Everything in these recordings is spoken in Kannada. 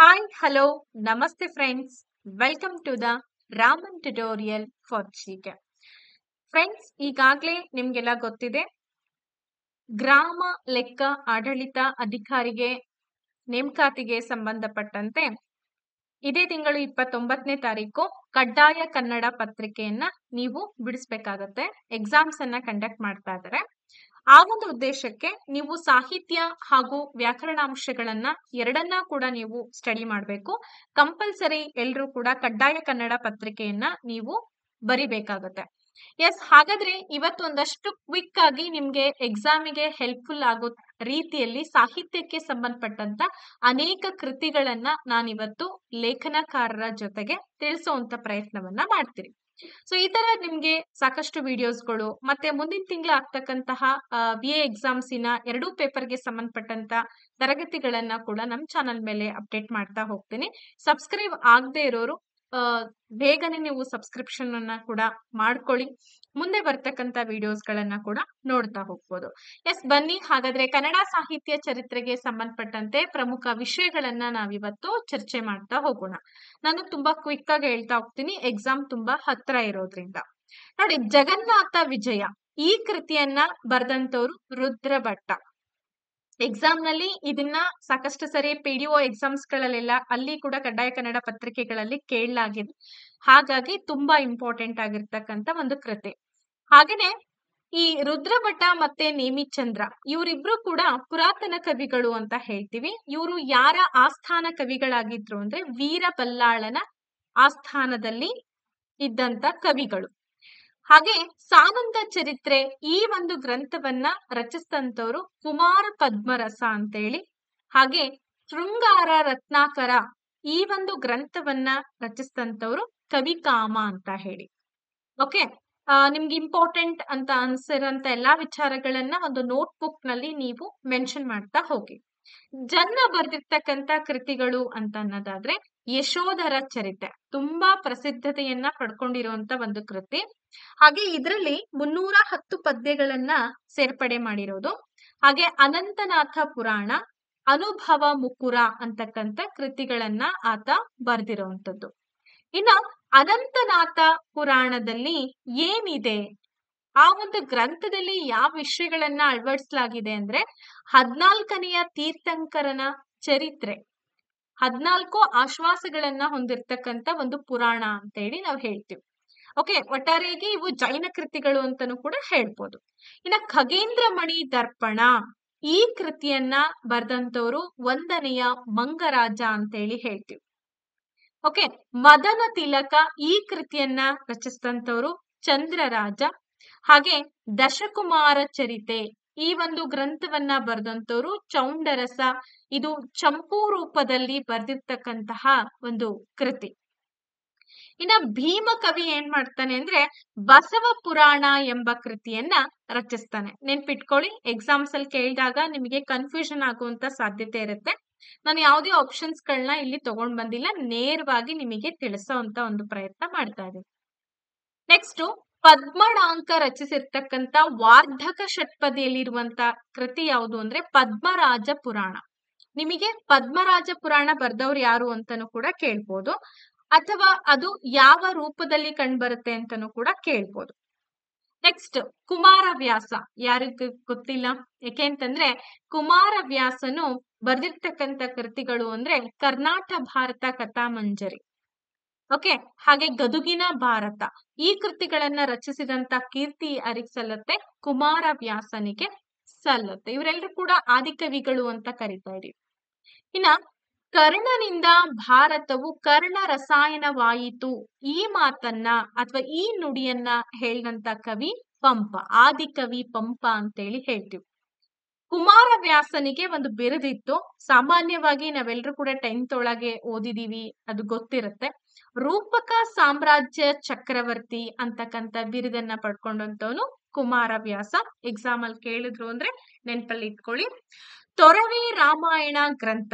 Hi, hello, namaste friends. Welcome to the Raman tutorial for GK. Friends ಈಗಾಗಲೇ ನಿಮ್ಗೆಲ್ಲ ಗೊತ್ತಿದೆ ಗ್ರಾಮ ಲೆಕ್ಕ ಆಡಳಿತ ಅಧಿಕಾರಿಗೆ ನೇಮಕಾತಿಗೆ ಸಂಬಂಧಪಟ್ಟಂತೆ ಇದೇ ತಿಂಗಳು 29ನೇ ತಾರೀಕು ಕಡ್ಡಾಯ ಕನ್ನಡ ಪತ್ರಿಕೆಯನ್ನ ನೀವು ಬಿಡಿಸ್ಬೇಕಾಗತ್ತೆ. ಎಕ್ಸಾಮ್ಸ್ ಅನ್ನ ಕಂಡಕ್ಟ್ ಮಾಡ್ತಾ ಇದ್ದಾರೆ. ಆ ಒಂದು ಉದ್ದೇಶಕ್ಕೆ ನೀವು ಸಾಹಿತ್ಯ ಹಾಗೂ ವ್ಯಾಕರಣಾಂಶಗಳನ್ನ ಎರಡನ್ನ ಕೂಡ ನೀವು ಸ್ಟಡಿ ಮಾಡಬೇಕು. ಕಂಪಲ್ಸರಿ ಎಲ್ಲರೂ ಕೂಡ ಕಡ್ಡಾಯ ಕನ್ನಡ ಪತ್ರಿಕೆಯನ್ನ ನೀವು ಬರಿಬೇಕಾಗತ್ತೆ. ಎಸ್, ಹಾಗಾದ್ರೆ ಇವತ್ತು ಒಂದಷ್ಟು ಕ್ವಿಕ್ ಆಗಿ ನಿಮ್ಗೆ ಎಕ್ಸಾಮಿಗೆ ಹೆಲ್ಪ್ಫುಲ್ ಆಗೋ ರೀತಿಯಲ್ಲಿ ಸಾಹಿತ್ಯಕ್ಕೆ ಸಂಬಂಧಪಟ್ಟಂತ ಅನೇಕ ಕೃತಿಗಳನ್ನ ನಾನಿವತ್ತು ಲೇಖನಕಾರರ ಜೊತೆಗೆ ತಿಳಿಸುವಂತ ಪ್ರಯತ್ನವನ್ನ ಮಾಡ್ತೀನಿ. ಸೊ ಈ ತರ ನಿಮ್ಗೆ ಸಾಕಷ್ಟು ವಿಡಿಯೋಸ್ಗಳು ಮತ್ತೆ ಮುಂದಿನ ತಿಂಗಳು ಆಗ್ತಕ್ಕಂತಹ ಬಿ ಎ ಎಕ್ಸಾಮ್ಸಿನ 2 ಪೇಪರ್ಗೆ ಸಂಬಂಧಪಟ್ಟಂತ ತರಗತಿಗಳನ್ನ ಕೂಡ ನಮ್ಮ ಚಾನಲ್ ಮೇಲೆ ಅಪ್ಡೇಟ್ ಮಾಡ್ತಾ ಹೋಗ್ತೀನಿ. ಸಬ್ಸ್ಕ್ರೈಬ್ ಆಗದೆ ಇರೋರು ಬೇಗನೆ ನೀವು ಸಬ್ಸ್ಕ್ರಿಪ್ಷನ್ ಅನ್ನ ಕೂಡ ಮಾಡ್ಕೊಳ್ಳಿ. ಮುಂದೆ ಬರ್ತಕ್ಕಂತ ವಿಡಿಯೋಸ್ ಗಳನ್ನ ಕೂಡ ನೋಡ್ತಾ ಹೋಗ್ಬೋದು. ಎಸ್, ಬನ್ನಿ ಹಾಗಾದ್ರೆ ಕನ್ನಡ ಸಾಹಿತ್ಯ ಚರಿತ್ರೆಗೆ ಸಂಬಂಧಪಟ್ಟಂತೆ ಪ್ರಮುಖ ವಿಷಯಗಳನ್ನ ನಾವಿವತ್ತು ಚರ್ಚೆ ಮಾಡ್ತಾ ಹೋಗೋಣ. ನಾನು ತುಂಬಾ ಕ್ವಿಕ್ ಆಗಿ ಹೇಳ್ತಾ ಹೋಗ್ತೀನಿ, ಎಕ್ಸಾಮ್ ತುಂಬಾ ಹತ್ರ ಇರೋದ್ರಿಂದ. ನೋಡಿ, ಜಗನ್ನಾಥ ವಿಜಯ ಈ ಕೃತಿಯನ್ನ ಬರೆದಂತವ್ರು ರುದ್ರ ಭಟ್ಟ. ಎಕ್ಸಾಮ್ ನಲ್ಲಿ ಇದನ್ನ ಸಾಕಷ್ಟು ಸರಿ PDO ಎಕ್ಸಾಮ್ಸ್ ಗಳಲ್ಲೆಲ್ಲ ಅಲ್ಲಿ ಕೂಡ ಕಡ್ಡಾಯ ಕನ್ನಡ ಪತ್ರಿಕೆಗಳಲ್ಲಿ ಕೇಳಲಾಗಿದೆ. ಹಾಗಾಗಿ ತುಂಬಾ ಇಂಪಾರ್ಟೆಂಟ್ ಆಗಿರ್ತಕ್ಕಂತ ಒಂದು ಕೃತಿ. ಹಾಗೇನೆ ಈ ರುದ್ರಭಟ ಮತ್ತೆ ನೇಮಿಚಂದ್ರ ಇವರಿಬ್ರು ಕೂಡ ಪುರಾತನ ಕವಿಗಳು ಅಂತ ಹೇಳ್ತೀವಿ. ಇವರು ಯಾರ ಆಸ್ಥಾನ ಕವಿಗಳಾಗಿದ್ರು ಅಂದ್ರೆ ವೀರ ಬಲ್ಲಾಳನ ಆಸ್ಥಾನದಲ್ಲಿ ಇದ್ದಂತ ಕವಿಗಳು. ಹಾಗೆ ಸಾನಂದ ಚರಿತ್ರೆ ಈ ಒಂದು ಗ್ರಂಥವನ್ನ ರಚಿಸಿದಂತವ್ರು ಕುಮಾರ ಪದ್ಮರಸ ಅಂತೇಳಿ. ಹಾಗೆ ಶೃಂಗಾರ ರತ್ನಾಕರ ಈ ಒಂದು ಗ್ರಂಥವನ್ನ ರಚಿಸಿದಂತವ್ರು ಕವಿಕಾಮ ಅಂತ ಹೇಳಿ. ಓಕೆ, ನಿಮ್ಗೆ ಇಂಪಾರ್ಟೆಂಟ್ ಅಂತ ಅನ್ಸಿರೋಂತ ಎಲ್ಲಾ ವಿಚಾರಗಳನ್ನ ಒಂದು ನೋಟ್ ಬುಕ್ ನಲ್ಲಿ ನೀವು ಮೆನ್ಷನ್ ಮಾಡ್ತಾ ಹೋಗಿ. ಜನ್ನ ಬರ್ದಿರ್ತಕ್ಕಂತ ಕೃತಿಗಳು ಅಂತ ಅನ್ನೋದಾದ್ರೆ ಯಶೋಧರ ಚರಿತೆ ತುಂಬಾ ಪ್ರಸಿದ್ಧತೆಯನ್ನ ಪಡ್ಕೊಂಡಿರುವಂತ ಒಂದು ಕೃತಿ. ಹಾಗೆ ಇದರಲ್ಲಿ 310 ಪದ್ಯಗಳನ್ನ ಸೇರ್ಪಡೆ ಮಾಡಿರೋದು. ಹಾಗೆ ಅನಂತನಾಥ ಪುರಾಣ, ಅನುಭವ ಮುಕುರ ಅಂತಕ್ಕಂಥ ಕೃತಿಗಳನ್ನ ಆತ ಬರ್ದಿರೋಂಥದ್ದು. ಇನ್ನ ಅನಂತನಾಥ ಪುರಾಣದಲ್ಲಿ ಏನಿದೆ, ಆ ಒಂದು ಗ್ರಂಥದಲ್ಲಿ ಯಾವ ವಿಷಯಗಳನ್ನ ಅಳವಡಿಸಲಾಗಿದೆ ಅಂದ್ರೆ 14ನೆಯ ತೀರ್ಥಂಕರನ ಚರಿತ್ರೆ, 14 ಆಶ್ವಾಸಗಳನ್ನ ಹೊಂದಿರತಕ್ಕಂತ ಒಂದು ಪುರಾಣ ಅಂತ ಹೇಳಿ ನಾವು ಹೇಳ್ತೀವಿ. ಓಕೆ, ಒಟ್ಟಾರೆಯಾಗಿ ಇವು ಜೈನ ಕೃತಿಗಳು ಅಂತಾನೂ ಕೂಡ ಹೇಳ್ಬೋದು. ಇನ್ನ ಖಗೇಂದ್ರ ಮಣಿ ದರ್ಪಣ ಈ ಕೃತಿಯನ್ನ ಬರ್ದಂತವ್ರು 1ನೆಯ ಮಂಗರಾಜ ಅಂತ ಹೇಳಿ ಹೇಳ್ತೀವಿ. ಓಕೆ, ಮದನ ತಿಲಕ ಈ ಕೃತಿಯನ್ನ ರಚಿಸಿದಂತವ್ರು ಚಂದ್ರರಾಜ. ಹಾಗೆ ದಶಕುಮಾರ ಚರಿತೆ ಈ ಒಂದು ಗ್ರಂಥವನ್ನ ಬರೆದಂತವ್ರು ಚೌಂಡರಸ. ಇದು ಚಂಪೂ ರೂಪದಲ್ಲಿ ಬರ್ದಿರ್ತಕ್ಕಂತಹ ಒಂದು ಕೃತಿ. ಇನ್ನ ಭೀಮ ಕವಿ ಏನ್ ಮಾಡ್ತಾನೆ ಅಂದ್ರೆ ಬಸವ ಪುರಾಣ ಎಂಬ ಕೃತಿಯನ್ನ ರಚಿಸ್ತಾನೆ. ನೆನ್ಪಿಟ್ಕೊಳ್ಳಿ, ಎಕ್ಸಾಮ್ಸ್ ಅಲ್ಲಿ ಕೇಳಿದಾಗ ನಿಮಗೆ ಕನ್ಫ್ಯೂಷನ್ ಆಗುವಂತ ಸಾಧ್ಯತೆ ಇರುತ್ತೆ. ನಾನು ಯಾವುದೇ ಆಪ್ಷನ್ಸ್ ಗಳನ್ನ ಇಲ್ಲಿ ತಗೊಂಡ್ ಬಂದಿಲ್ಲ, ನೇರವಾಗಿ ನಿಮಗೆ ತಿಳಿಸೋಂತ ಒಂದು ಪ್ರಯತ್ನ ಮಾಡ್ತಾ ಇದ್ದೀನಿ. ನೆಕ್ಸ್ಟ್, ಪದ್ಮನಾಂಕ ರಚಿಸಿರ್ತಕ್ಕಂತ ವಾರ್ಧಕ ಷಟ್ಪದಿಯಲ್ಲಿರುವಂತ ಕೃತಿ ಯಾವುದು ಅಂದ್ರೆ ಪದ್ಮರಾಜ ಪುರಾಣ. ನಿಮಗೆ ಪದ್ಮರಾಜ ಪುರಾಣ ಬರ್ದವ್ರು ಯಾರು ಅಂತಾನೂ ಕೂಡ ಕೇಳ್ಬೋದು, ಅಥವಾ ಅದು ಯಾವ ರೂಪದಲ್ಲಿ ಕಂಡುಬರುತ್ತೆ ಅಂತಾನೂ ಕೂಡ ಕೇಳ್ಬೋದು. ನೆಕ್ಸ್ಟ್, ಕುಮಾರವ್ಯಾಸ ಯಾರಿಗೂ ಗೊತ್ತಿಲ್ಲ, ಯಾಕೆಂತಂದ್ರೆ ಕುಮಾರವ್ಯಾಸನು ಬರ್ದಿರ್ತಕ್ಕಂಥ ಕೃತಿಗಳು ಅಂದ್ರೆ ಕರ್ನಾಟ ಭಾರತ ಕಥಾಮಂಜರಿ. ಓಕೆ, ಹಾಗೆ ಗದುಗಿನ ಭಾರತ ಈ ಕೃತಿಗಳನ್ನ ರಚಿಸಿದಂತ ಕೀರ್ತಿ ಯಾರಿಗೆ ಸಲ್ಲತ್ತೆ? ಕುಮಾರವ್ಯಾಸನಿಗೆ ಸಲ್ಲತ್ತೆ. ಇವರೆಲ್ಲರೂ ಕೂಡ ಆದಿಕವಿಗಳು ಅಂತ ಕರಿತಾ ಇದೀವಿ. ಇನ್ನ ಕರ್ಣನಿಂದ ಭಾರತವು ಕರ್ಣ ರಸಾಯನವಾಯಿತು ಈ ಮಾತನ್ನ ಅಥವಾ ಈ ನುಡಿಯನ್ನ ಹೇಳಿದಂತ ಕವಿ ಪಂಪ, ಆದಿಕವಿ ಪಂಪ ಅಂತೇಳಿ ಹೇಳ್ತೀವಿ. ಕುಮಾರವ್ಯಾಸನಿಗೆ ಒಂದು ಬಿರುದಿತ್ತು. ಸಾಮಾನ್ಯವಾಗಿ ನಾವೆಲ್ಲರೂ ಕೂಡ 10th ಒಳಗೆ ಓದಿದೀವಿ, ಅದು ಗೊತ್ತಿರುತ್ತೆ. ರೂಪಕ ಸಾಮ್ರಾಜ್ಯ ಚಕ್ರವರ್ತಿ ಅಂತಕ್ಕಂಥ ಬಿರುದನ್ನ ಪಡ್ಕೊಂಡಂತವನು ಕುಮಾರವ್ಯಾಸ. ಎಕ್ಸಾಮ್ ಅಲ್ಲಿ ಕೇಳಿದ್ರು ಅಂದ್ರೆ ನೆನ್ಪಲ್ಲಿ ಇಟ್ಕೊಳ್ಳಿ. ತೊರವೆ ರಾಮಾಯಣ ಗ್ರಂಥ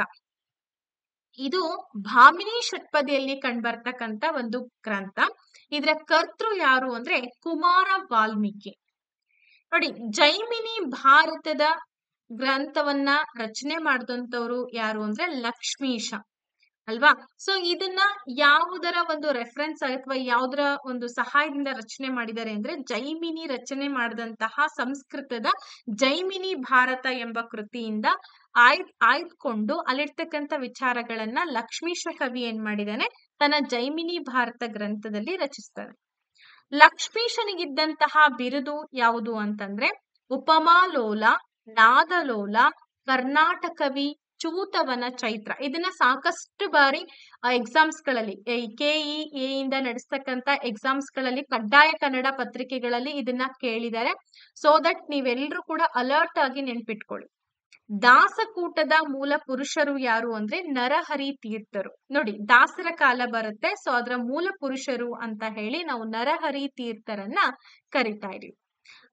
ಇದು ಭಾಮಿನಿ ಷಟ್ಪದಿಯಲ್ಲಿ ಕಂಡ್ಬರ್ತಕ್ಕಂತ ಒಂದು ಗ್ರಂಥ. ಇದರ ಕರ್ತೃ ಯಾರು ಅಂದ್ರೆ ಕುಮಾರ ವಾಲ್ಮೀಕಿ. ನೋಡಿ, ಜೈಮಿನಿ ಭಾರತದ ಗ್ರಂಥವನ್ನ ರಚನೆ ಮಾಡಿದಂತವ್ರು ಯಾರು ಅಂದ್ರೆ ಲಕ್ಷ್ಮೀಶ. ಅಲ್ವಾ? ಸೊ ಇದನ್ನ ಯಾವುದರ ಒಂದು ರೆಫರೆನ್ಸ್ ಅಥವಾ ಯಾವುದರ ಒಂದು ಸಹಾಯದಿಂದ ರಚನೆ ಮಾಡಿದ್ದಾರೆ ಅಂದ್ರೆ ಜೈಮಿನಿ ರಚನೆ ಮಾಡಿದಂತಹ ಸಂಸ್ಕೃತದ ಜೈಮಿನಿ ಭಾರತ ಎಂಬ ಕೃತಿಯಿಂದ ಆಯ್ದುಕೊಂಡು ಅಲ್ಲಿರ್ತಕ್ಕಂಥ ವಿಚಾರಗಳನ್ನ ಲಕ್ಷ್ಮೀಶ ಕವಿ ಏನ್ ಮಾಡಿದಾನೆ ತನ್ನ ಜೈಮಿನಿ ಭಾರತ ಗ್ರಂಥದಲ್ಲಿ ರಚಿಸ್ತಾನೆ. ಲಕ್ಷ್ಮೀಶನಿಗಿದ್ದಂತಹ ಬಿರುದು ಯಾವುದು ಅಂತಂದ್ರೆ ಉಪಮಾಲೋಲ, ನಾದಲೋಲ, ಕರ್ನಾಟಕವಿ, ಚೂತವನ ಚೈತ್ರ. ಇದನ್ನ ಸಾಕಷ್ಟು ಬಾರಿ ಎಕ್ಸಾಮ್ಸ್ ಗಳಲ್ಲಿ KEA ಇಂದ ನಡೆಸ್ತಕ್ಕಂತ ಎಕ್ಸಾಮ್ಸ್ ಗಳಲ್ಲಿ ಕಡ್ಡಾಯ ಕನ್ನಡ ಪತ್ರಿಕೆಗಳಲ್ಲಿ ಇದನ್ನ ಕೇಳಿದ್ದಾರೆ. ಸೋ ದಟ್ ನೀವೆಲ್ಲರೂ ಕೂಡ ಅಲರ್ಟ್ ಆಗಿ ನೆನ್ಪಿಟ್ಕೊಳ್ಳಿ. ದಾಸಕೂಟದ ಮೂಲ ಪುರುಷರು ಯಾರು ಅಂದ್ರೆ ನರಹರಿ ತೀರ್ಥರು. ನೋಡಿ, ದಾಸರ ಕಾಲ ಬರುತ್ತೆ, ಸೊ ಅದರ ಮೂಲ ಪುರುಷರು ಅಂತ ಹೇಳಿ ನಾವು ನರಹರಿ ತೀರ್ಥರನ್ನ ಕರಿತಾ ಇದೀವಿ.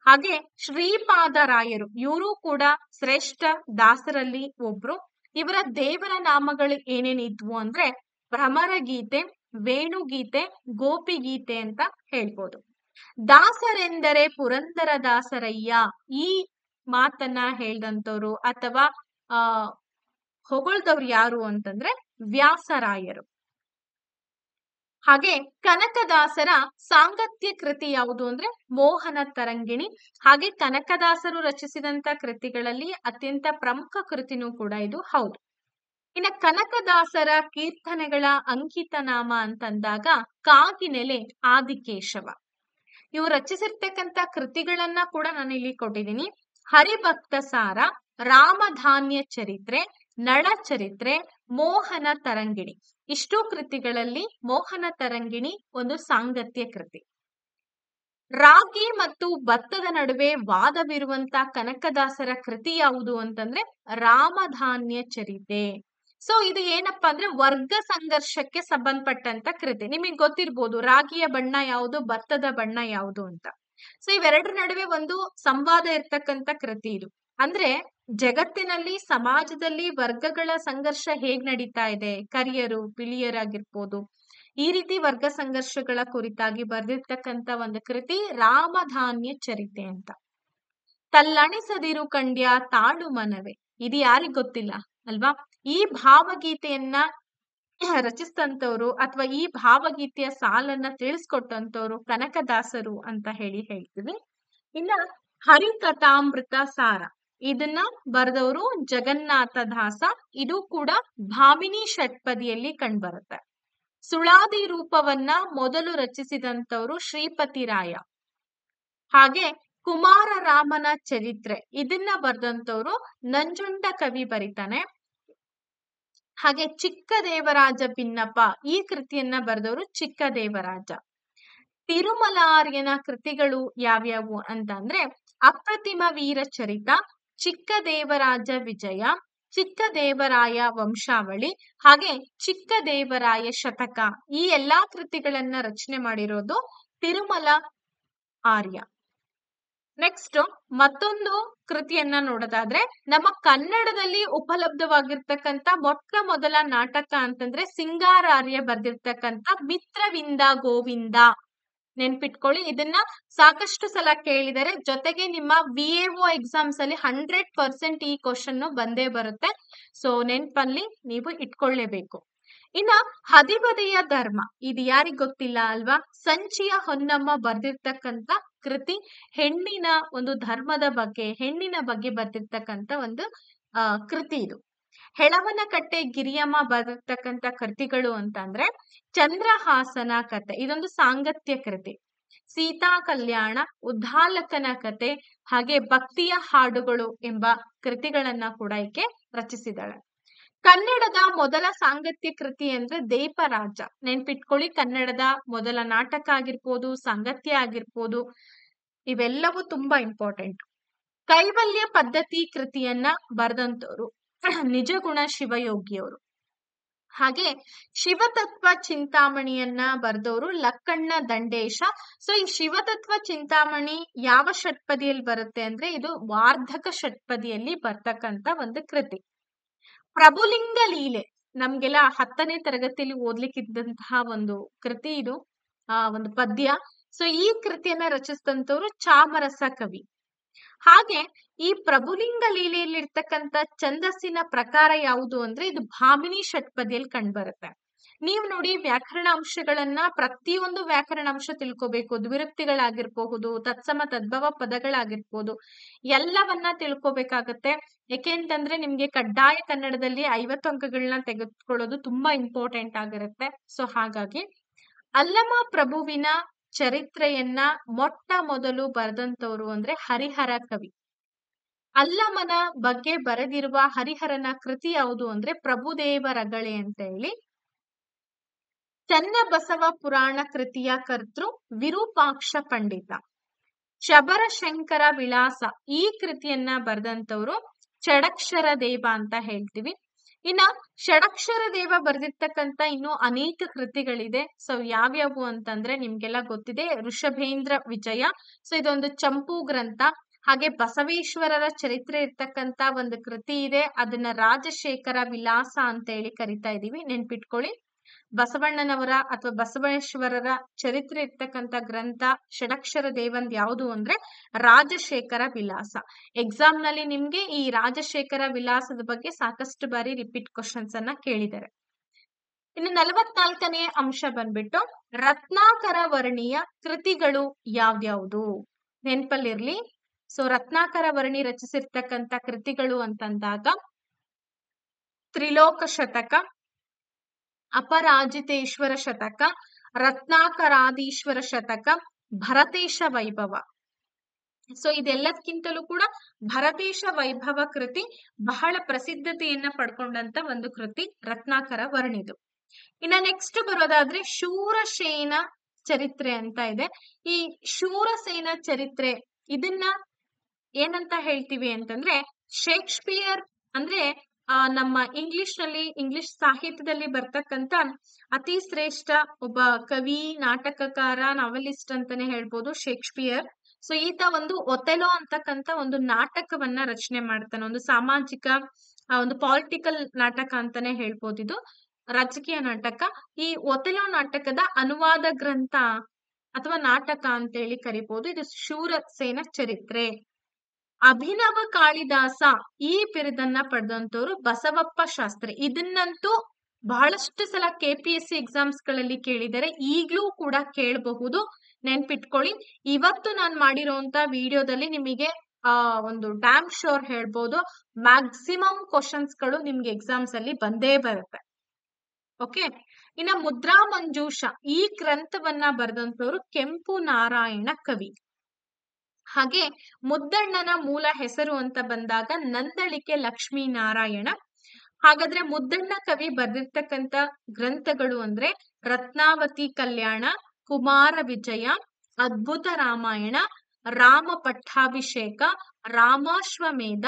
ಹಾಗೆ ಶ್ರೀಪಾದರಾಯರು, ಇವರು ಕೂಡ ಶ್ರೇಷ್ಠ ದಾಸರಲ್ಲಿ ಒಬ್ರು. ಇವರ ದೇವರ ನಾಮಗಳು ಏನೇನಿದ್ವು ಅಂದ್ರೆ ಭ್ರಮರಗೀತೆ, ವೇಣುಗೀತೆ, ಗೋಪಿಗೀತೆ ಅಂತ ಹೇಳ್ಬೋದು. ದಾಸರೆಂದರೆ ಪುರಂದರ ದಾಸರಯ್ಯ, ಈ ಮಾತನ್ನ ಹೇಳ್ದಂತವ್ರು ಅಥವಾ ಹೊಗಳ್ದವ್ರು ಯಾರು ಅಂತಂದ್ರೆ ವ್ಯಾಸರಾಯರು. ಹಾಗೆ ಕನಕದಾಸರ ಸಾಂಗತ್ಯ ಕೃತಿ ಯಾವುದು ಅಂದ್ರೆ ಮೋಹನ ತರಂಗಿಣಿ. ಹಾಗೆ ಕನಕದಾಸರು ರಚಿಸಿದಂತ ಕೃತಿಗಳಲ್ಲಿ ಅತ್ಯಂತ ಪ್ರಮುಖ ಕೃತಿನೂ ಕೂಡ ಇದು ಹೌದು. ಇನ್ನ ಕನಕದಾಸರ ಕೀರ್ತನೆಗಳ ಅಂಕಿತ ನಾಮ ಅಂತಂದಾಗ ಕಾಗಿನೆಲೆ, ಆದಿಕೇಶವ. ಇವು ರಚಿಸಿರ್ತಕ್ಕಂಥ ಕೃತಿಗಳನ್ನ ಕೂಡ ನಾನು ಇಲ್ಲಿ ಕೊಟ್ಟಿದ್ದೀನಿ. ಹರಿಭಕ್ತ ಸಾರ, ರಾಮಧಾನ್ಯ ಚರಿತ್ರೆ, ನಳ ಚರಿತ್ರೆ, ಮೋಹನ ತರಂಗಿಣಿ. ಇಷ್ಟು ಕೃತಿಗಳಲ್ಲಿ ಮೋಹನ ತರಂಗಿಣಿ ಒಂದು ಸಾಂಗತ್ಯ ಕೃತಿ. ರಾಗಿ ಮತ್ತು ಭತ್ತದ ನಡುವೆ ವಾದವಿರುವಂತ ಕನಕದಾಸರ ಕೃತಿ ಯಾವುದು ಅಂತಂದ್ರೆ ರಾಮಧಾನ್ಯ ಚರಿತೆ. ಸೊ ಇದು ಏನಪ್ಪಾ ಅಂದ್ರೆ ವರ್ಗ ಸಂಘರ್ಷಕ್ಕೆ ಸಂಬಂಧಪಟ್ಟಂತ ಕೃತಿ. ನಿಮಗೆ ಗೊತ್ತಿರ್ಬೋದು ರಾಗಿಯ ಬಣ್ಣ ಯಾವುದು, ಭತ್ತದ ಬಣ್ಣ ಯಾವುದು ಅಂತ. ಸೊ ಇವೆರಡರ ನಡುವೆ ಒಂದು ಸಂವಾದ ಇರ್ತಕ್ಕಂಥ ಕೃತಿ ಇದು. ಅಂದ್ರೆ ಜಗತ್ತಿನಲ್ಲಿ ಸಮಾಜದಲ್ಲಿ ವರ್ಗಗಳ ಸಂಘರ್ಷ ಹೇಗ್ ನಡೀತಾ ಇದೆ, ಕರಿಯರು ಬಿಳಿಯರಾಗಿರ್ಬೋದು, ಈ ರೀತಿ ವರ್ಗ ಸಂಘರ್ಷಗಳ ಕುರಿತಾಗಿ ಬರೆದಿರ್ತಕ್ಕಂಥ ಒಂದು ಕೃತಿ ರಾಮಧಾನ್ಯ ಚರಿತೆ ಅಂತ. ತಲ್ಲಣಿಸದಿರು ಕಂಡ್ಯ ತಾಳು ಮನವೇ, ಇದು ಯಾರಿಗ್ ಗೊತ್ತಿಲ್ಲ ಅಲ್ವಾ? ಈ ಭಾವಗೀತೆಯನ್ನ ರಚಿಸಿದಂತವ್ರು ಅಥವಾ ಈ ಭಾವಗೀತೆಯ ಸಾಲನ್ನ ತಿಳಿಸ್ಕೊಟ್ಟಂತವ್ರು ಕನಕದಾಸರು ಅಂತ ಹೇಳ್ತೀವಿ. ಇನ್ನ ಹರಿಕಥಾಮೃತ ಸಾರ, ಇದನ್ನ ಬರೆದವರು ಜಗನ್ನಾಥ ದಾಸ. ಇದು ಕೂಡ ಭಾಮಿನಿ ಷಟ್ಪದಿಯಲ್ಲಿ ಕಂಡ್ಬರುತ್ತೆ. ಸುಳಾದಿ ರೂಪವನ್ನ ಮೊದಲು ರಚಿಸಿದಂತವ್ರು ಶ್ರೀಪತಿ ರಾಯ. ಹಾಗೆ ಕುಮಾರ ರಾಮನ ಚರಿತ್ರೆ, ಇದನ್ನ ಬರೆದಂತವ್ರು ನಂಜುಂಡ ಕವಿ ಬರಿತಾನೆ. ಹಾಗೆ ಚಿಕ್ಕ ದೇವರಾಜ ಭಿನ್ನಪ್ಪ, ಈ ಕೃತಿಯನ್ನ ಬರೆದವರು ಚಿಕ್ಕ ದೇವರಾಜ. ತಿರುಮಲಾರ್ಯನ ಕೃತಿಗಳು ಯಾವ್ಯಾವು ಅಂತ ಅಂದ್ರೆ ಅಪ್ರತಿಮ ವೀರ ಚರಿತ, ಚಿಕ್ಕ ದೇವರಾಜ ವಿಜಯ, ಚಿಕ್ಕ ದೇವರಾಯ ವಂಶಾವಳಿ, ಹಾಗೆ ಚಿಕ್ಕ ದೇವರಾಯ ಶತಕ. ಈ ಎಲ್ಲಾ ಕೃತಿಗಳನ್ನ ರಚನೆ ಮಾಡಿರೋದು ತಿರುಮಲ ಆರ್ಯ. ನೆಕ್ಸ್ಟ್ ಮತ್ತೊಂದು ಕೃತಿಯನ್ನ ನೋಡೋದಾದ್ರೆ ನಮ್ಮ ಕನ್ನಡದಲ್ಲಿ ಉಪಲಬ್ಧವಾಗಿರ್ತಕ್ಕಂಥ ಮೊಟ್ಟ ಮೊದಲ ನಾಟಕ ಅಂತಂದ್ರೆ ಸಿಂಗಾರಾರ್ಯ ಬರ್ದಿರ್ತಕ್ಕಂಥ ಮಿತ್ರವಿಂದ ಗೋವಿಂದ. ನೆನ್ಪಿಟ್ಕೊಳ್ಳಿ, ಇದನ್ನ ಸಾಕಷ್ಟು ಸಲ ಕೇಳಿದರೆ. ಜೊತೆಗೆ ನಿಮ್ಮ VAO ಎಕ್ಸಾಮ್ಸ್ ಅಲ್ಲಿ 100% ಈ ಕ್ವಶನ್ ಬಂದೇ ಬರುತ್ತೆ. ಸೊ ನೆನ್ಪಲ್ಲಿ ನೀವು ಇಟ್ಕೊಳ್ಳೇಬೇಕು. ಇನ್ನ ಹದಿಬದೆಯ ಧರ್ಮ, ಇದು ಯಾರಿಗ್ ಗೊತ್ತಿಲ್ಲ ಅಲ್ವಾ? ಸಂಚಿಯ ಹೊನ್ನಮ್ಮ ಬರ್ದಿರ್ತಕ್ಕಂಥ ಕೃತಿ. ಹೆಣ್ಣಿನ ಒಂದು ಧರ್ಮದ ಬಗ್ಗೆ, ಹೆಣ್ಣಿನ ಬಗ್ಗೆ ಬರ್ದಿರ್ತಕ್ಕಂಥ ಒಂದು ಕೃತಿ ಇದು. ಹೆಳವನಕಟ್ಟೆ ಗಿರಿಯಮ್ಮ ಬರೆದಿರ್ತಕ್ಕಂಥ ಕೃತಿಗಳು ಅಂತಂದ್ರೆ ಚಂದ್ರಹಾಸನ ಕತೆ, ಇದೊಂದು ಸಾಂಗತ್ಯ ಕೃತಿ. ಸೀತಾ ಕಲ್ಯಾಣ, ಉದ್ದಾಲಕನ ಕತೆ, ಹಾಗೆ ಭಕ್ತಿಯ ಹಾಡುಗಳು ಎಂಬ ಕೃತಿಗಳನ್ನ ಕೂಡ ಈಕೆ ರಚಿಸಿದಾಳೆ. ಕನ್ನಡದ ಮೊದಲ ಸಾಂಗತ್ಯ ಕೃತಿ ಅಂದ್ರೆ ದೇಪರಾಜ. ನೆನ್ಪಿಟ್ಕೊಳ್ಳಿ, ಕನ್ನಡದ ಮೊದಲ ನಾಟಕ ಆಗಿರ್ಬೋದು, ಸಾಂಗತ್ಯ ಆಗಿರ್ಬೋದು, ಇವೆಲ್ಲವೂ ತುಂಬಾ ಇಂಪಾರ್ಟೆಂಟ್. ಕೈವಲ್ಯ ಪದ್ಧತಿ ಕೃತಿಯನ್ನ ಬರೆದಂತವ್ರು ನಿಜಗುಣ ಶಿವಯೋಗಿಯವರು. ಹಾಗೆ ಶಿವತತ್ವ ಚಿಂತಾಮಣಿಯನ್ನ ಬರೆದವರು ಲಕ್ಕಣ್ಣ ದಂಡೇಶ. ಸೊ ಈ ಶಿವತತ್ವ ಚಿಂತಾಮಣಿ ಯಾವ ಷಟ್ಪದಿಯಲ್ಲಿ ಬರುತ್ತೆ ಅಂದ್ರೆ ಇದು ವಾರ್ಧಕ ಷಟ್ಪದಿಯಲ್ಲಿ ಬರ್ತಕ್ಕಂತ ಒಂದು ಕೃತಿ. ಪ್ರಭುಲಿಂಗ ಲೀಲೆ ನಮ್ಗೆಲ್ಲ 10ನೇ ತರಗತಿಯಲ್ಲಿ ಓದ್ಲಿಕ್ಕಿದ್ದಂತಹ ಒಂದು ಕೃತಿ ಇದು, ಒಂದು ಪದ್ಯ. ಸೊ ಈ ಕೃತಿಯನ್ನ ರಚಿಸಿದಂತವ್ರು ಚಾಮರಸ ಕವಿ. ಹಾಗೆ ಈ ಪ್ರಭುಲಿಂಗ ಲೀಲೆಯಲ್ಲಿರ್ತಕ್ಕಂಥ ಛಂದಸ್ಸಿನ ಪ್ರಕಾರ ಯಾವುದು ಅಂದ್ರೆ ಇದು ಭಾಮಿನಿ ಷಟ್ಪದಿಯಲ್ಲಿ ಕಂಡುಬರುತ್ತೆ. ನೀವು ನೋಡಿ ವ್ಯಾಕರಣ ಅಂಶಗಳನ್ನ ಪ್ರತಿಯೊಂದು ವ್ಯಾಕರಣ ಅಂಶ ತಿಳ್ಕೋಬೇಕು. ದ್ವಿರುಕ್ತಿಗಳಾಗಿರ್ಬಹುದು, ತತ್ಸಮ ತದ್ಭವ ಪದಗಳಾಗಿರ್ಬೋದು, ಎಲ್ಲವನ್ನ ತಿಳ್ಕೋಬೇಕಾಗತ್ತೆ. ಯಾಕೆಂತಂದ್ರೆ ನಿಮ್ಗೆ ಕಡ್ಡಾಯ ಕನ್ನಡದಲ್ಲಿ 50 ಅಂಕಗಳನ್ನ ತೆಗೆದುಕೊಳ್ಳೋದು ತುಂಬಾ ಇಂಪಾರ್ಟೆಂಟ್ ಆಗಿರುತ್ತೆ. ಸೊ ಹಾಗಾಗಿ ಅಲ್ಲಮ ಪ್ರಭುವಿನ ಚರಿತ್ರೆಯನ್ನ ಮೊಟ್ಟ ಮೊದಲು ಬರೆದಂತವ್ರು ಅಂದ್ರೆ ಹರಿಹರ ಕವಿ. ಅಲ್ಲಮನ ಬಗ್ಗೆ ಬರೆದಿರುವ ಹರಿಹರನ ಕೃತಿ ಯಾವುದು ಅಂದ್ರೆ ಪ್ರಭುದೇವರಗಳೆ ಅಂತ ಹೇಳಿ. ಚನ್ನಬಸವ ಪುರಾಣ ಕೃತಿಯ ಕರ್ತೃ ವಿರೂಪಾಕ್ಷ ಪಂಡಿತ. ಶಬರಶಂಕರ ವಿಳಾಸ ಈ ಕೃತಿಯನ್ನ ಬರೆದಂತವ್ರು ಷಡಕ್ಷರ ದೇವ ಅಂತ ಹೇಳ್ತೀವಿ. ಇನ್ನ ಷಡಕ್ಷರ ದೇವ ಬರೆದಿರ್ತಕ್ಕಂತ ಇನ್ನು ಅನೇಕ ಕೃತಿಗಳಿದೆ. ಸೊ ಯಾವ್ಯಾವು ಅಂತಂದ್ರೆ ನಿಮ್ಗೆಲ್ಲ ಗೊತ್ತಿದೆ, ಋಷಭೇಂದ್ರ ವಿಜಯ. ಸೊ ಇದೊಂದು ಚಂಪು ಗ್ರಂಥ. ಹಾಗೆ ಬಸವೇಶ್ವರರ ಚರಿತ್ರೆ ಇರ್ತಕ್ಕಂತ ಒಂದು ಕೃತಿ ಇದೆ, ಅದನ್ನ ರಾಜಶೇಖರ ವಿಲಾಸ ಅಂತ ಹೇಳಿ ಕರಿತಾ ಇದೀವಿ, ನೆನ್ಪಿಟ್ಕೊಳ್ಳಿ. ಬಸವಣ್ಣನವರ ಅಥವಾ ಬಸವೇಶ್ವರರ ಚರಿತ್ರೆ ಇರ್ತಕ್ಕಂಥ ಗ್ರಂಥ ಷಡಕ್ಷರ ದೇವಂದ್ ಯಾವುದು ಅಂದ್ರೆ ರಾಜಶೇಖರ ವಿಲಾಸ. ಎಕ್ಸಾಮ್ ನಲ್ಲಿ ನಿಮ್ಗೆ ಈ ರಾಜಶೇಖರ ವಿಲಾಸದ ಬಗ್ಗೆ ಸಾಕಷ್ಟು ಬಾರಿ ರಿಪೀಟ್ ಕ್ವಶನ್ಸ್ ಅನ್ನ ಕೇಳಿದ್ದಾರೆ. ಇನ್ನು 44ನೇ ಅಂಶ ಬಂದ್ಬಿಟ್ಟು ರತ್ನಾಕರ ವರ್ಣಿಯ ಕೃತಿಗಳು ಯಾವ್ದ್ಯಾವ್ದು ನೆನ್ಪಲ್ಲಿರ್ಲಿ. ಸೊ ರತ್ನಾಕರ ವರ್ಣಿ ರಚಿಸಿರ್ತಕ್ಕಂಥ ಕೃತಿಗಳು ಅಂತಂದಾಗ ತ್ರಿಲೋಕ ಶತಕ, ಅಪರಾಜಿತೇಶ್ವರ ಶತಕ, ರತ್ನಾಕರಾದೀಶ್ವರ ಶತಕ, ಭರತೇಶ ವೈಭವ. ಸೊ ಇದೆಲ್ಲದಕ್ಕಿಂತಲೂ ಕೂಡ ಭರತೇಶ ವೈಭವ ಕೃತಿ ಬಹಳ ಪ್ರಸಿದ್ಧತೆಯನ್ನ ಪಡ್ಕೊಂಡಂತ ಒಂದು ಕೃತಿ ರತ್ನಾಕರ ವರ್ಣಿದು. ಇನ್ನ ನೆಕ್ಸ್ಟ್ ಬರೋದಾದ್ರೆ ಶೂರಸೇನ ಚರಿತ್ರೆ ಅಂತ ಇದೆ. ಈ ಶೂರಸೇನ ಚರಿತ್ರೆ ಇದನ್ನ ಏನಂತ ಹೇಳ್ತೀವಿ ಅಂತಂದ್ರೆ ಶೇಕ್ಸ್ಪಿಯರ್ ಅಂದ್ರೆ ನಮ್ಮ ಇಂಗ್ಲಿಷ್ ಸಾಹಿತ್ಯದಲ್ಲಿ ಬರ್ತಕ್ಕಂತ ಅತಿ ಶ್ರೇಷ್ಠ ಒಬ್ಬ ಕವಿ, ನಾಟಕಕಾರ, ನಾವೆಲಿಸ್ಟ್ ಅಂತಾನೆ ಹೇಳ್ಬೋದು ಶೇಕ್ಸ್ಪಿಯರ್. ಸೊ ಈತ ಒಂದು ಒಥೆಲೋ ಅಂತಕ್ಕಂತ ಒಂದು ನಾಟಕವನ್ನ ರಚನೆ ಮಾಡ್ತಾನೆ. ಒಂದು ಸಾಮಾಜಿಕ ಒಂದು ಪಾಲಿಟಿಕಲ್ ನಾಟಕ ಅಂತಾನೆ ಹೇಳ್ಬೋದು. ಇದು ರಾಜಕೀಯ ನಾಟಕ. ಈ ಒಥೆಲೋ ನಾಟಕದ ಅನುವಾದ ಗ್ರಂಥ ಅಥವಾ ನಾಟಕ ಅಂತ ಹೇಳಿ ಕರಿಬಹುದು. ಇದು ಶೂರಸೇನ ಚರಿತ್ರೆ. ಅಭಿನವ ಕಾಳಿದಾಸ ಈ ಬಿರುದನ್ನ ಪಡೆದಂತವ್ರು ಬಸವಪ್ಪ ಶಾಸ್ತ್ರಿ. ಇದನ್ನಂತೂ ಬಹಳಷ್ಟು ಸಲ KPSC ಎಕ್ಸಾಮ್ಸ್ ಗಳಲ್ಲಿ ಕೇಳಿದರೆ, ಈಗ್ಲೂ ಕೂಡ ಕೇಳಬಹುದು, ನೆನ್ಪಿಟ್ಕೊಳ್ಳಿ. ಇವತ್ತು ನಾನು ಮಾಡಿರೋಂತ ವಿಡಿಯೋದಲ್ಲಿ ನಿಮಗೆ ಒಂದು ಡ್ಯಾಮ್ ಶೋರ್ ಹೇಳ್ಬೋದು, ಮ್ಯಾಕ್ಸಿಮಮ್ ಕ್ವಶನ್ಸ್ ಗಳು ನಿಮ್ಗೆ ಎಕ್ಸಾಮ್ಸ್ ಅಲ್ಲಿ ಬಂದೇ ಬರುತ್ತೆ. ಓಕೆ. ಇನ್ನ ಮುದ್ರಾ ಮಂಜೂಷ ಈ ಗ್ರಂಥವನ್ನ ಬರೆದಂತವ್ರು ಕೆಂಪು ನಾರಾಯಣ ಕವಿ. ಹಾಗೆ ಮುದ್ದಣ್ಣನ ಮೂಲ ಹೆಸರು ಅಂತ ಬಂದಾಗ ನಂದಳಿಕೆ ಲಕ್ಷ್ಮೀನಾರಾಯಣ. ಹಾಗಾದ್ರೆ ಮುದ್ದಣ್ಣ ಕವಿ ಬರೆದಿರ್ತಕ್ಕಂತ ಗ್ರಂಥಗಳು ಅಂದ್ರೆ ರತ್ನಾವತಿ ಕಲ್ಯಾಣ, ಕುಮಾರ ವಿಜಯ, ಅದ್ಭುತ ರಾಮಾಯಣ, ರಾಮ ಪಟ್ಟಾಭಿಷೇಕ, ರಾಮಾಶ್ವಮೇಧ,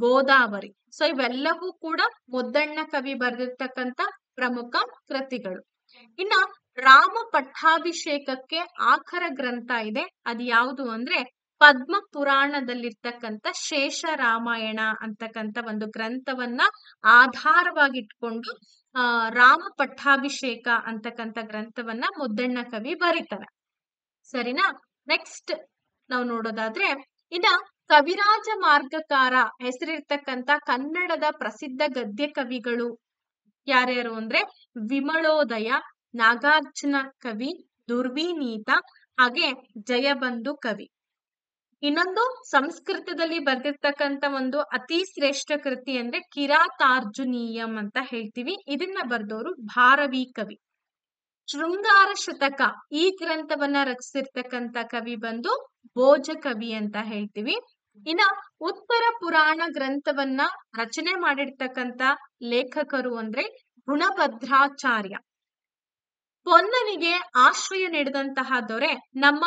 ಗೋದಾವರಿ. ಸೊ ಇವೆಲ್ಲವೂ ಕೂಡ ಮುದ್ದಣ್ಣ ಕವಿ ಬರೆದಿರ್ತಕ್ಕಂತ ಪ್ರಮುಖ ಕೃತಿಗಳು. ಇನ್ನ ರಾಮ ಪಟ್ಟಾಭಿಷೇಕಕ್ಕೆ ಆಖರ ಗ್ರಂಥ ಇದೆ, ಅದು ಯಾವುದು ಅಂದ್ರೆ ಪದ್ಮ ಪುರಾಣದಲ್ಲಿರ್ತಕ್ಕಂಥ ಶೇಷ ರಾಮಾಯಣ ಅಂತಕ್ಕಂಥ ಒಂದು ಗ್ರಂಥವನ್ನ ಆಧಾರವಾಗಿಟ್ಕೊಂಡು ರಾಮ ಪಟ್ಟಾಭಿಷೇಕ ಅಂತಕ್ಕಂಥ ಗ್ರಂಥವನ್ನ ಮುದ್ದಣ್ಣ ಕವಿ ಬರೀತಾರೆ. ಸರಿನಾ? ನೆಕ್ಸ್ಟ್ ನಾವು ನೋಡೋದಾದ್ರೆ ಇನ್ನ ಕವಿರಾಜ ಮಾರ್ಗಕಾರ ಹೆಸರಿರ್ತಕ್ಕಂಥ ಕನ್ನಡದ ಪ್ರಸಿದ್ಧ ಗದ್ಯ ಕವಿಗಳು ಯಾರ್ಯಾರು ಅಂದ್ರೆ ವಿಮಳೋದಯ, ನಾಗಾರ್ಜುನ ಕವಿ, ದುರ್ವಿನೀತ, ಹಾಗೆ ಜಯಬಂಧು ಕವಿ. ಇನ್ನೊಂದು ಸಂಸ್ಕೃತದಲ್ಲಿ ಬರೆದಿರ್ತಕ್ಕಂಥ ಒಂದು ಅತಿ ಶ್ರೇಷ್ಠ ಕೃತಿ ಅಂದ್ರೆ ಕಿರಾತಾರ್ಜುನೀಯಂ ಅಂತ ಹೇಳ್ತೀವಿ. ಇದನ್ನ ಬರೆದವರು ಭಾರವಿ ಕವಿ. ಶೃಂಗಾರ ಶತಕ ಈ ಗ್ರಂಥವನ್ನ ರಚಿಸಿರ್ತಕ್ಕಂಥ ಕವಿ ಬಂದು ಭೋಜ ಕವಿ ಅಂತ ಹೇಳ್ತೀವಿ. ಇನ್ನ ಉತ್ತರ ಪುರಾಣ ಗ್ರಂಥವನ್ನ ರಚನೆ ಮಾಡಿರ್ತಕ್ಕಂಥ ಲೇಖಕರು ಅಂದ್ರೆ ಗುಣಭದ್ರಾಚಾರ್ಯ. ಪೊನ್ನನಿಗೆ ಆಶ್ರಯ ನೀಡಿದಂತಹ ದೊರೆ ನಮ್ಮ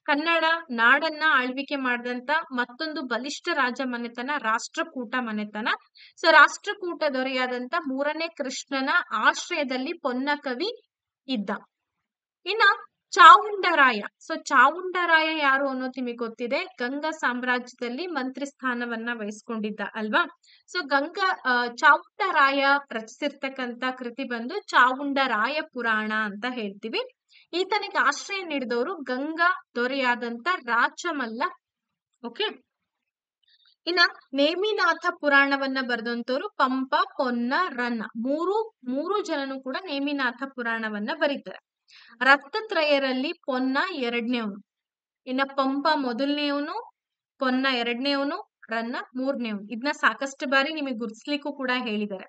ಕನ್ನಡ ನಾಡನ್ನ ಆಳ್ವಿಕೆ ಮಾಡಿದಂತ ಮತ್ತೊಂದು ಬಲಿಷ್ಠ ರಾಜ ಮನೆತನ ರಾಷ್ಟ್ರಕೂಟ ಮನೆತನ. ಸೊ ರಾಷ್ಟ್ರಕೂಟ ದೊರೆಯಾದಂತ 3ನೇ ಕೃಷ್ಣನ ಆಶ್ರಯದಲ್ಲಿ ಪೊನ್ನ ಕವಿ ಇದ್ದ. ಇನ್ನ ಚಾವುಂಡರಾಯ. ಸೊ ಚಾವುಂಡರಾಯ ಯಾರು ಅನ್ನೋದು ನಿಮಗೆ ಗೊತ್ತಿದೆ, ಗಂಗಾ ಸಾಮ್ರಾಜ್ಯದಲ್ಲಿ ಮಂತ್ರಿ ಸ್ಥಾನವನ್ನ ವಹಿಸ್ಕೊಂಡಿದ್ದ ಅಲ್ವಾ. ಸೊ ಚಾವುಂಡರಾಯ ರಚಿಸಿರ್ತಕ್ಕಂತ ಕೃತಿ ಬಂದು ಚಾವುಂಡರಾಯ ಪುರಾಣ ಅಂತ ಹೇಳ್ತೀವಿ. ಈತನಿಗೆ ಆಶ್ರಯ ನೀಡಿದವರು ಗಂಗಾ ದೊರೆಯಾದಂತ ರಾಚಮಲ್ಲ ಓಕೆ. ಇನ್ನ ನೇಮಿನಾಥ ಪುರಾಣವನ್ನ ಬರೆದಂತವ್ರು ಪಂಪ, ಪೊನ್ನ, ರನ್ನ ಮೂರು ಜನನು ಕೂಡ ನೇಮಿನಾಥ ಪುರಾಣವನ್ನ ಬರೀತಾರೆ. ರಕ್ತತ್ರಯರಲ್ಲಿ ಪೊನ್ನ ಎರಡನೇವನು, ಇನ್ನ ಪಂಪ ಮೊದಲನೇವನು, ಪೊನ್ನ ಎರಡನೇವನು, ರನ್ನ ಮೂರನೇವನು. ಇದನ್ನ ಸಾಕಷ್ಟು ಬಾರಿ ನಿಮಗೆ ಗುರ್ಸ್ಲಿಕ್ಕೂ ಕೂಡ ಹೇಳಿದ್ದಾರೆ.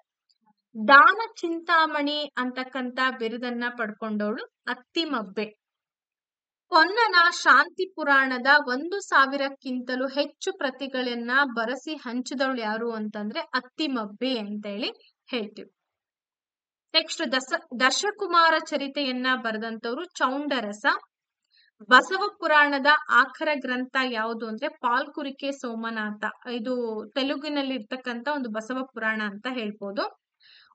ದಾನ ಚಿಂತಾಮಣಿ ಅಂತಕ್ಕಂತ ಬಿರುದನ್ನ ಪಡ್ಕೊಂಡವಳು ಅತ್ತಿಮಬ್ಬೆ. ಪೊನ್ನನ ಶಾಂತಿ ಪುರಾಣದ 1000ಕ್ಕಿಂತಲೂ ಹೆಚ್ಚು ಪ್ರತಿಗಳನ್ನ ಬರೆಸಿ ಹಂಚಿದವಳು ಯಾರು ಅಂತಂದ್ರೆ ಅತ್ತಿಮಬ್ಬೆ ಅಂತ ಹೇಳಿ ಹೇಳ್ತೀವಿ. ನೆಕ್ಸ್ಟ್ ದಶಕುಮಾರ ಚರಿತೆಯನ್ನ ಬರೆದಂತವ್ರು ಚೌಂಡರಸ. ಬಸವ ಪುರಾಣದ ಆಖರ ಗ್ರಂಥ ಯಾವುದು ಅಂದ್ರೆ ಪಾಲ್ಕುರಿಕೆ ಸೋಮನಾಥ. ಇದು ತೆಲುಗಿನಲ್ಲಿ ಇರ್ತಕ್ಕಂತ ಒಂದು ಬಸವ ಪುರಾಣ ಅಂತ ಹೇಳ್ಬೋದು.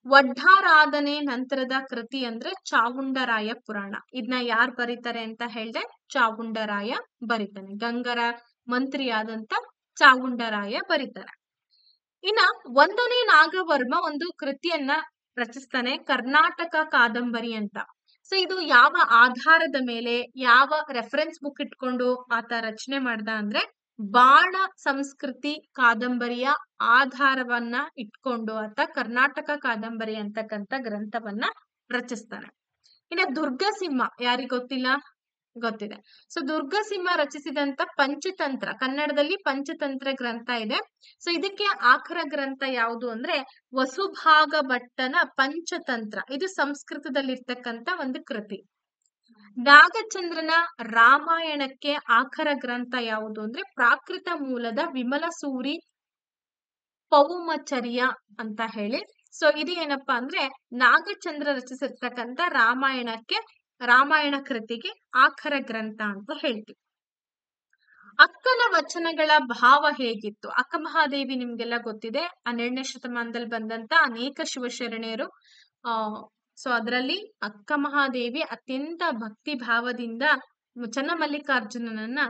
ವಡ್ಡಾರಾಧನೆ ನಂತರದ ಕೃತಿ ಅಂದ್ರೆ ಚಾವುಂಡರಾಯ ಪುರಾಣ. ಇದನ್ನ ಯಾರು ಬರೀತಾರೆ ಅಂತ ಹೇಳಿದ್ರೆ ಚಾವುಂಡರಾಯ ಬರೀತಾನೆ. ಗಂಗರ ಮಂತ್ರಿಯಾದಂತ ಚಾವುಂಡರಾಯ ಬರೀತಾರೆ. ಇನ್ನ 1ನೇ ನಾಗವರ್ಮ ಒಂದು ಕೃತಿಯನ್ನ ರಚಿಸ್ತಾನೆ, ಕರ್ನಾಟಕ ಕಾದಂಬರಿ ಅಂತ. ಸೊ ಇದು ಯಾವ ಆಧಾರದ ಮೇಲೆ, ಯಾವ ರೆಫರೆನ್ಸ್ ಬುಕ್ ಇಟ್ಕೊಂಡು ಆತ ರಚನೆ ಮಾಡ್ದ ಅಂದ್ರೆ ಬಾಣ ಸಂಸ್ಕೃತಿ ಕಾದಂಬರಿಯ ಆಧಾರವನ್ನ ಇಟ್ಕೊಂಡು ಆತ ಕರ್ನಾಟಕ ಕಾದಂಬರಿ ಅಂತಕ್ಕಂಥ ಗ್ರಂಥವನ್ನ ರಚಿಸ್ತಾನೆ. ಇನ್ನ ದುರ್ಗಸಿಂಹ ಯಾರಿಗ್ ಗೊತ್ತಿಲ್ಲ? ಗೊತ್ತಿದೆ. ಸೊ ದುರ್ಗಸಿಂಹ ರಚಿಸಿದಂತ ಪಂಚತಂತ್ರ, ಕನ್ನಡದಲ್ಲಿ ಪಂಚತಂತ್ರ ಗ್ರಂಥ ಇದೆ. ಸೊ ಇದಕ್ಕೆ ಆಖರ ಗ್ರಂಥ ಯಾವುದು ಅಂದ್ರೆ ವಸುಭಾಗ ಭಟ್ಟನ ಪಂಚತಂತ್ರ. ಇದು ಸಂಸ್ಕೃತದಲ್ಲಿರ್ತಕ್ಕಂತ ಒಂದು ಕೃತಿ. ನಾಗಚಂದ್ರನ ರಾಮಾಯಣಕ್ಕೆ ಆಖರ ಗ್ರಂಥ ಯಾವುದು ಅಂದ್ರೆ ಪ್ರಾಕೃತ ಮೂಲದ ವಿಮಲಸೂರಿ ಪೌಮಚರ್ಯ ಅಂತ ಹೇಳಿ. ಸೊ ಇದು ಏನಪ್ಪಾ ಅಂದ್ರೆ ನಾಗಚಂದ್ರ ರಚಿಸಿರ್ತಕ್ಕಂಥ ರಾಮಾಯಣ ಕೃತಿಗೆ ಆಖರ ಗ್ರಂಥ ಅಂತ ಹೇಳ್ತೀವಿ. ಅಕ್ಕನ ವಚನಗಳ ಭಾವ ಹೇಗಿತ್ತು? ಅಕ್ಕ ಮಹಾದೇವಿ ನಿಮ್ಗೆಲ್ಲ ಗೊತ್ತಿದೆ. 12ನೇ ಶತಮಾನದಲ್ಲಿ ಬಂದಂತ ಅನೇಕ ಶಿವಶರಣೆಯರು. ಸೊ ಅದರಲ್ಲಿ ಅಕ್ಕ ಮಹಾದೇವಿ ಅತ್ಯಂತ ಭಕ್ತಿ ಭಾವದಿಂದ ಚನ್ನಮಲ್ಲಿಕಾರ್ಜುನನನ್ನ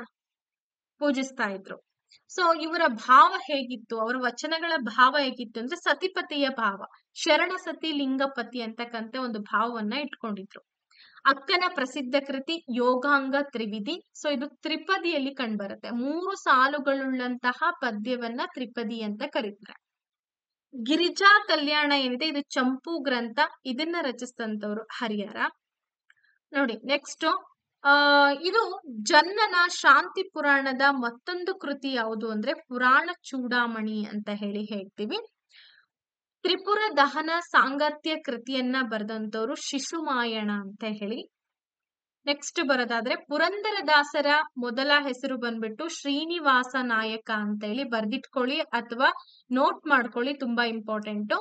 ಪೂಜಿಸ್ತಾ ಇದ್ರು. ಸೊ ಇವರ ಭಾವ ಹೇಗಿತ್ತು, ಅವರ ವಚನಗಳ ಭಾವ ಹೇಗಿತ್ತು ಅಂದ್ರೆ ಸತಿಪತಿಯ ಭಾವ, ಶರಣ ಸತಿ ಲಿಂಗಪತಿ ಅಂತಕ್ಕಂಥ ಒಂದು ಭಾವವನ್ನ ಇಟ್ಕೊಂಡಿದ್ರು. ಅಕ್ಕನ ಪ್ರಸಿದ್ಧ ಕೃತಿ ಯೋಗಾಂಗ ತ್ರಿವಿಧಿ. ಸೊ ಇದು ತ್ರಿಪದಿಯಲ್ಲಿ ಕಂಡುಬರುತ್ತೆ. 3 ಸಾಲುಗಳುಳ್ಳಂತಹ ಪದ್ಯವನ್ನ ತ್ರಿಪದಿ ಅಂತ ಕರೀತಾರೆ. ಗಿರಿಜಾ ಕಲ್ಯಾಣ ಏನಿದೆ ಇದು ಚಂಪು ಗ್ರಂಥ. ಇದನ್ನ ರಚಿಸಿದಂತವ್ರು ಹರಿಹರ. ನೋಡಿ ನೆಕ್ಸ್ಟ್ ಇದು ಜನ್ನನ ಶಾಂತಿ ಪುರಾಣದ ಮತ್ತೊಂದು ಕೃತಿ ಯಾವುದು ಅಂದ್ರೆ ಪುರಾಣ ಚೂಡಾಮಣಿ ಅಂತ ಹೇಳಿ ಹೇಳ್ತೀವಿ. ತ್ರಿಪುರ ದಹನ ಸಾಂಗತ್ಯ ಕೃತಿಯನ್ನ ಬರೆದಂತವ್ರು ಶಿಶುಮಾಯಣ ಅಂತ ಹೇಳಿ. ನೆಕ್ಸ್ಟ್ ಬರೋದಾದ್ರೆ ಪುರಂದರದಾಸರ ಮೊದಲ ಹೆಸರು ಬಂದ್ಬಿಟ್ಟು ಶ್ರೀನಿವಾಸ ನಾಯಕ ಅಂತ ಹೇಳಿ ಬರ್ದಿಟ್ಕೊಳ್ಳಿ ಅಥವಾ ನೋಟ್ ಮಾಡ್ಕೊಳ್ಳಿ, ತುಂಬಾ ಇಂಪಾರ್ಟೆಂಟ್.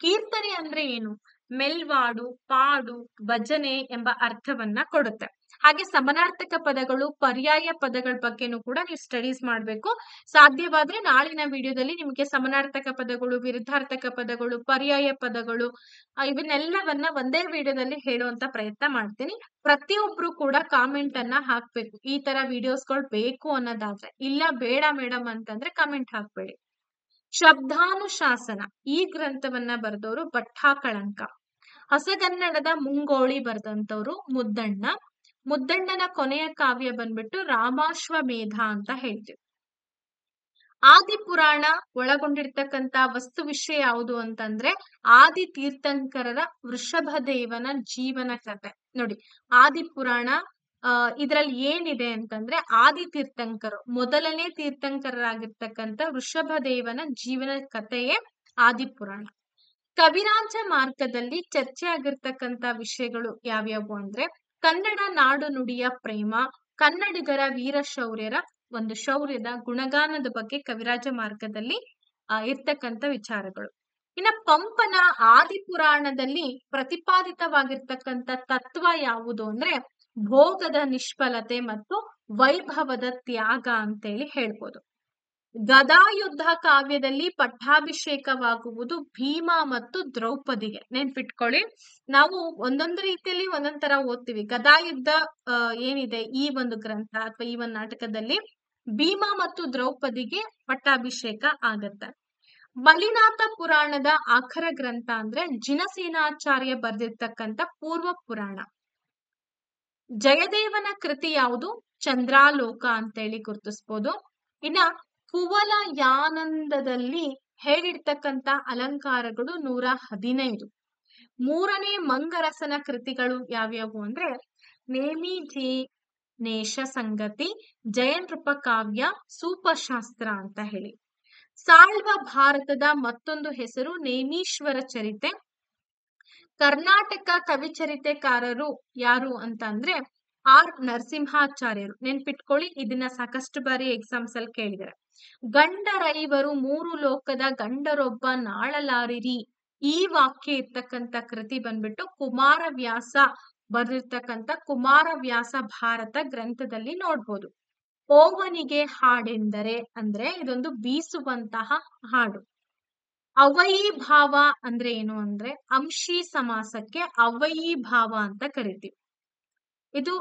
ಕೀರ್ತನೆ ಅಂದ್ರೆ ಏನು? ಮೆಲ್ವಾಡು, ಪಾಡು, ಭಜನೆ ಎಂಬ ಅರ್ಥವನ್ನ ಕೊಡುತ್ತೆ. ಹಾಗೆ ಸಮನಾರ್ಥಕ ಪದಗಳು, ಪರ್ಯಾಯ ಪದಗಳ ಬಗ್ಗೆನೂ ಕೂಡ ನೀವು ಸ್ಟಡೀಸ್ ಮಾಡ್ಬೇಕು. ಸಾಧ್ಯವಾದ್ರೆ ನಾಳಿನ ವಿಡಿಯೋದಲ್ಲಿ ನಿಮಗೆ ಸಮನಾರ್ಥಕ ಪದಗಳು, ವಿರುದ್ಧಾರ್ಥಕ ಪದಗಳು, ಪರ್ಯಾಯ ಪದಗಳು ಇವನ್ನೆಲ್ಲವನ್ನ ಒಂದೇ ವಿಡಿಯೋದಲ್ಲಿ ಹೇಳುವಂತ ಪ್ರಯತ್ನ ಮಾಡ್ತೀನಿ. ಪ್ರತಿಯೊಬ್ರು ಕೂಡ ಕಾಮೆಂಟ್ ಅನ್ನ ಹಾಕ್ಬೇಕು, ಈ ತರ ವಿಡಿಯೋಸ್ಗಳು ಬೇಕು ಅನ್ನೋದಾದ್ರೆ. ಇಲ್ಲ ಬೇಡ ಮೇಡಮ್ ಅಂತಂದ್ರೆ ಕಮೆಂಟ್ ಹಾಕ್ಬೇಡಿ. ಶಬ್ದಾನುಶಾಸನ ಈ ಗ್ರಂಥವನ್ನ ಬರೆದವರು ಭಟ್ಟಾಕಳಂಕ. ಹೊಸಗನ್ನಡದ ಮುಂಗೋಳಿ ಬರೆದಂತವ್ರು ಮುದ್ದಣ್ಣ. ಮುದ್ದಣ್ಣನ ಕೊನೆಯ ಕಾವ್ಯ ಬಂದ್ಬಿಟ್ಟು ರಾಮಾಶ್ವಮೇಧ ಅಂತ ಹೇಳ್ತೀವಿ. ಆದಿಪುರಾಣ ಒಳಗೊಂಡಿರ್ತಕ್ಕಂತ ವಸ್ತು ವಿಷಯ ಯಾವುದು ಅಂತಂದ್ರೆ ಆದಿ ತೀರ್ಥಂಕರರ ವೃಷಭದೇವನ ಜೀವನ ಕಥೆ. ನೋಡಿ ಆದಿಪುರಾಣ ಇದ್ರಲ್ಲಿ ಏನಿದೆ ಅಂತಂದ್ರೆ ಆದಿ ತೀರ್ಥಂಕರು, ಮೊದಲನೇ ತೀರ್ಥಂಕರರಾಗಿರ್ತಕ್ಕಂಥ ವೃಷಭದೇವನ ಜೀವನ ಕಥೆಯೇ ಆದಿಪುರಾಣ. ಕವಿರಾಜ ಮಾರ್ಗದಲ್ಲಿ ಚರ್ಚೆ ಆಗಿರ್ತಕ್ಕಂಥ ವಿಷಯಗಳು ಯಾವ್ಯಾವು ಅಂದ್ರೆ ಕನ್ನಡ ನಾಡು ನುಡಿಯ ಪ್ರೇಮ, ಕನ್ನಡಿಗರ ವೀರ ಶೌರ್ಯರ ಒಂದು ಶೌರ್ಯದ ಗುಣಗಾನದ ಬಗ್ಗೆ ಕವಿರಾಜ ಮಾರ್ಗದಲ್ಲಿ ಇರ್ತಕ್ಕಂಥ ವಿಚಾರಗಳು. ಇನ್ನ ಪಂಪನ ಆದಿಪುರಾಣದಲ್ಲಿ ಪ್ರತಿಪಾದಿತವಾಗಿರ್ತಕ್ಕಂಥ ತತ್ವ ಯಾವುದು ಅಂದ್ರೆ ಭೋಗದ ನಿಷ್ಫಲತೆ ಮತ್ತು ವೈಭವದ ತ್ಯಾಗ ಅಂತೇಳಿ ಹೇಳ್ಬೋದು. ಗದಾಯುದ್ಧ ಕಾವ್ಯದಲ್ಲಿ ಪಟ್ಟಾಭಿಷೇಕವಾಗುವುದು ಭೀಮ ಮತ್ತು ದ್ರೌಪದಿಗೆ. ನೆನ್ಪಿಟ್ಕೊಳ್ಳಿ, ನಾವು ಒಂದೊಂದು ರೀತಿಯಲ್ಲಿ ಒಂದೊಂದ್ ತರ ಓದ್ತೀವಿ. ಗದಾಯುದ್ಧ ಏನಿದೆ ಈ ಒಂದು ಗ್ರಂಥ ಅಥವಾ ಈ ಒಂದು ನಾಟಕದಲ್ಲಿ ಭೀಮ ಮತ್ತು ದ್ರೌಪದಿಗೆ ಪಟ್ಟಾಭಿಷೇಕ ಆಗತ್ತೆ. ಮಲಿನಾಥ ಪುರಾಣದ ಆಖರ ಗ್ರಂಥ ಅಂದ್ರೆ ಜಿನಸೇನಾಚಾರ್ಯ ಬರೆದಿರ್ತಕ್ಕಂಥ ಪೂರ್ವ ಪುರಾಣ. ಜಯದೇವನ ಕೃತಿ ಯಾವುದು? ಚಂದ್ರಾಲೋಕ ಅಂತೇಳಿ ಗುರುತಿಸ್ಬೋದು. ಇನ್ನ ಕುವಲಯಾನಂದದಲ್ಲಿ ಹೇಳಿರ್ತಕ್ಕಂತ ಅಲಂಕಾರಗಳು 115. ಮೂರನೇ ಮಂಗರಸನ ಕೃತಿಗಳು ಯಾವ್ಯಾವು ಅಂದ್ರೆ ನೇಮಿಧೇನೇಶ ಸಂಗತಿ, ಜಯನೃಪ ಕಾವ್ಯ, ಸೂಪಶಾಸ್ತ್ರ ಅಂತ ಹೇಳಿ. ಸಾಳ್ವ ಭಾರತದ ಮತ್ತೊಂದು ಹೆಸರು ನೇಮೀಶ್ವರ ಚರಿತೆ. ಕರ್ನಾಟಕ ಕವಿಚರಿತೆಕಾರರು ಯಾರು ಅಂತ ಅಂದ್ರೆ ಆರ್ ನರಸಿಂಹಾಚಾರ್ಯರು. ನೆನ್ಪಿಟ್ಕೊಳ್ಳಿ, ಇದನ್ನ ಸಾಕಷ್ಟು ಬಾರಿ ಎಕ್ಸಾಮ್ಸ್ ಅಲ್ಲಿ ಕೇಳಿದ್ದಾರೆ. ಗಂಡರೈವರು ಮೂರು ಲೋಕದ ಗಂಡರೊಬ್ಬ ನಾಳಲಾರಿರಿ, ಈ ವಾಕ್ಯ ಇರ್ತಕ್ಕಂಥ ಕೃತಿ ಬಂದ್ಬಿಟ್ಟು ಕುಮಾರವ್ಯಾಸ ಬರೆದಿರ್ತಕ್ಕಂಥ ಕುಮಾರವ್ಯಾಸ ಭಾರತ ಗ್ರಂಥದಲ್ಲಿ ನೋಡ್ಬೋದು. ಓವನಿಗೆ ಹಾಡೆಂದರೆ ಅಂದ್ರೆ ಇದೊಂದು ಬೀಸುವಂತಹ ಹಾಡು. ಅವಯಿ ಭಾವ ಅಂದ್ರೆ ಏನು ಅಂದ್ರೆ ಅಂಶಿ ಸಮಾಸಕ್ಕೆ ಅವಯಿ ಭಾವ ಅಂತ ಕರಿತೀವಿ. ಇದು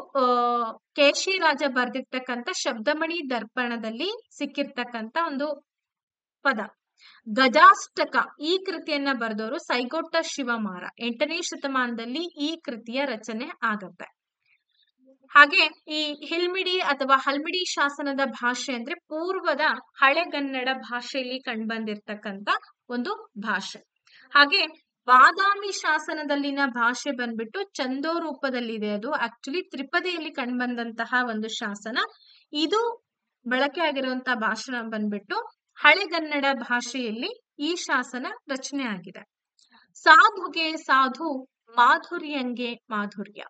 ಕೇಶಿರಾಜ ಬರ್ದಿರ್ತಕ್ಕಂಥ ಶಬ್ದಮಣಿ ದರ್ಪಣದಲ್ಲಿ ಸಿಕ್ಕಿರ್ತಕ್ಕಂಥ ಒಂದು ಪದ. ಗಜಾಷ್ಟಕ ಈ ಕೃತಿಯನ್ನ ಬರೆದವರು ಸೈಗೋಟ ಶಿವಮಾರ. 8ನೇ ಶತಮಾನದಲ್ಲಿ ಈ ಕೃತಿಯ ರಚನೆ ಆಗತ್ತೆ. ಹಾಗೆ ಈ ಹಿಲ್ಮಿಡಿ ಅಥವಾ ಹಲ್ಮಿಡಿ ಶಾಸನದ ಭಾಷೆ ಅಂದ್ರೆ ಪೂರ್ವದ ಹಳೆಗನ್ನಡ ಭಾಷೆಯಲ್ಲಿ ಕಂಡುಬಂದಿರ್ತಕ್ಕಂಥ ಒಂದು ಭಾಷೆ. ಹಾಗೆ ಬಾದಾಮಿ ಶಾಸನದಲ್ಲಿನ ಭಾಷೆ ಬಂದ್ಬಿಟ್ಟು ಛಂದೋ ರೂಪದಲ್ಲಿದೆ. ಅದು ಆಕ್ಚುಲಿ ತ್ರಿಪದಿಯಲ್ಲಿ ಕಂಡುಬಂದಂತಹ ಒಂದು ಶಾಸನ. ಇದು ಬಳಕೆ ಆಗಿರುವಂತಹ ಭಾಷಣ ಬಂದ್ಬಿಟ್ಟು ಹಳೆಗನ್ನಡ ಭಾಷೆಯಲ್ಲಿ ಈ ಶಾಸನ ರಚನೆ ಆಗಿದೆ. ಸಾಧುಗೆ ಸಾಧು, ಮಾಧುರ್ಯಂಗೆ ಮಾಧುರ್ಯ,